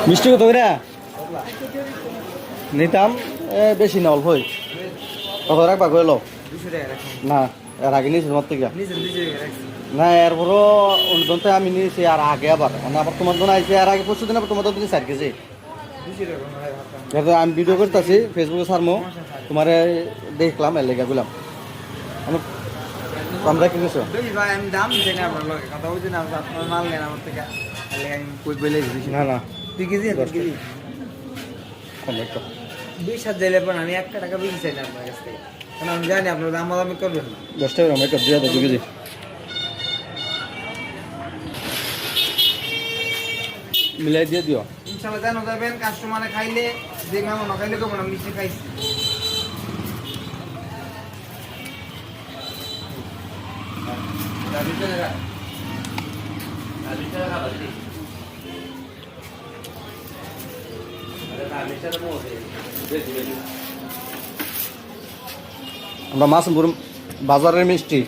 মিষ্টি কত করে নিতাম বেশি না অল্পই কত রাখবা কইলো না এর আগে নিয়েছি তোমার থেকে না এরপরও অনুদানতে আমি নিয়েছি আর আগে আবার আবার তোমার দোন আইছে আর আগে পরশু দিন আবার তোমার দোন 4 কেজি আমি ভিডিও করতেছি ফেসবুকে ছাড়মো তোমার দেখলাম এর লেগে গেলাম আমরা কি কিছু আমি দাম দিতে না আপনার লগে কথা বলছি না আপনার মাল নেন আমার থেকে আমি কই বলে দিছি না না 2 কেজি 2 কেজি কম একটু 20 দিলে পর আমি 1 টাকা বেশি চাই না আপনার কাছ থেকে কারণ আমি জানি আপনার দাম দামি করবেন না 10 টাকা মেকআপ দিয়ে দাও 2 কেজি মিলাই দিয়ে দিও ইনশাআল্লাহ জানো যাবেন কাস্টমারে খাইলে যে মেমো না খাইলে কেমন আমি মিষ্টি খাইছি আমরা মাছ বাজারের মিষ্টি